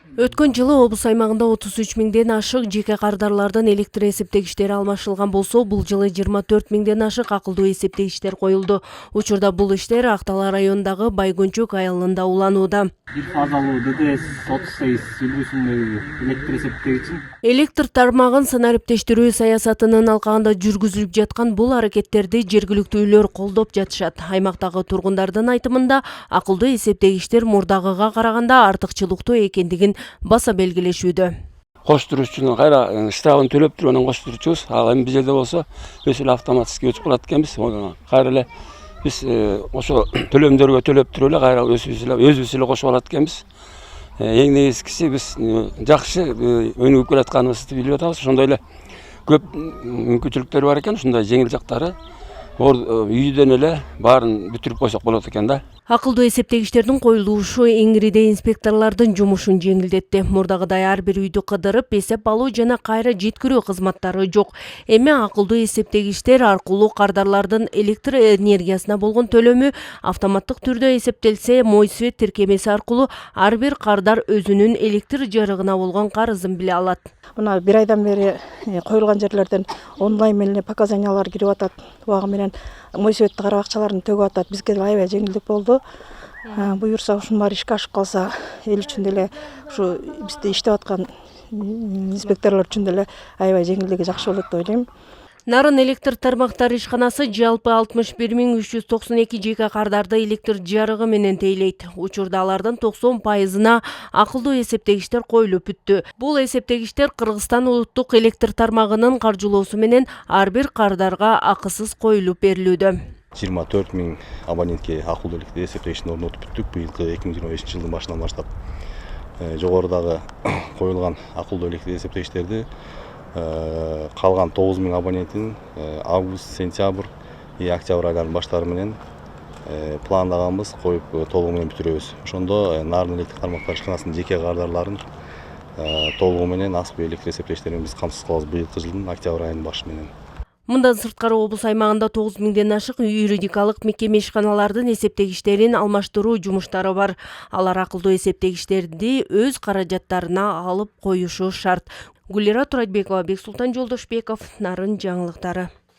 Өткөн жылы облус аймагында 33 миңден ашык жеке кардарлардын электр эсептегичтери алмашылган болсо, бул жылы 24 миңден ашык акылдуу эсептегичтер коюлду. Учурда бул иштер Актала районундагы Байгөнчөк айылында уланууда. Бир фазалуу ДДС 38 үлгүсүндөгү электр эсептегичин Электр тармагын санариптештирүү саясатынын алкагында жүргүзүлүп жаткан бул аракеттерди жергиликтүүлөр колдоп жатышат. Аймактагы тургундардын айтымында акылдуу эсептегичтер мурдагыга караганда артыкчылыктуу экендигин баса белгилешүүдө. Коштуруучунун кайра штрафын төлөп туруп анан коштуруучубуз. Ал эми бизде болсо өз эле автоматически өчүп калат экенбиз. Кайра эле биз ошо төлөмдөргө төлөп туруп эле кайра өзүбүз эле кошуп алат экенбиз. Эң негизгиси биз жакшы өнүгүп келатканыбызды билип атабыз. Ошондой эле көп мүмкүнчүлүктөр бар экен, ушундай жеңил жактары. Үйдөн эле баарын бүтүрүп койсок болот экен да. Акылдуу эсептегичтердин коюлушу Эңириде инспекторлордун жумушун жеңилдетти. Мурдагыдай ар бир үйдү кыдырып эсеп алуу жана кайра жеткирүү кызматтары жок. Эми акылдуу эсептегичтер аркылуу кардарлардын электр энергиясына болгон төлөмү автоматтык түрдө эсептелсе, Мой свет тиркемеси аркылуу ар бир кардар өзүнүн электр жарыгына болгон карызын биле алат. Мына бир айдан бери коюлган жерлерден онлайн менен показаниялар кирип атат. Убагы менен Мой светти карап акчаларын төгүп атат. Бизге аябай жеңилдик болду. Буюрса ушунун баары ишке ашып калса, эл үчүн деле ушу бизде иштеп аткан инспекторлор үчүн деле аябай жеңилдиги жакшы болот деп ойлойм. Нарын электр тармактары ишканасы жалпы 61.392 жеке кардарды электр жарыгы менен тейлейт. Учурда алардын 90%-ына акылдуу эсептегичтер коюлуп бүттү. Бул эсептегичтер Кыргызстан улуттук электр тармагынын каржылоосу менен ар бир кардарга акысыз коюлуп берилүүдө. 24 миң абонентке акылдуу электр эсептегичин орнотуп бүттүк. Быйылкы 2025 жылдын башынан баштап жогорудагы коюлган акылдуу электр эсептегичтерди калган 9 миң абонентин август, сентябрь, октябрь айларынын баштары менен пландаганбыз, коюп толугу менен бүтүрөбүз. Ошондо Нарын электр тармактары ишканасынын жеке кардарларын толугу менен аспы электр эсептегичтерин биз камсыз кылабыз быйылкы жылдын октябрь айынын башы менен. Мындан сырткары облус аймагында 9 миңден ашык юридикалык мекеме ишканалардын эсептегичтерин алмаштыруу жумуштары бар. Алар акылдуу эсептегичтерди өз каражаттарына алып коюшу шарт. Гулира Туратбекова, Бексултан Жолдошбеков, Нарын жаңылыктары.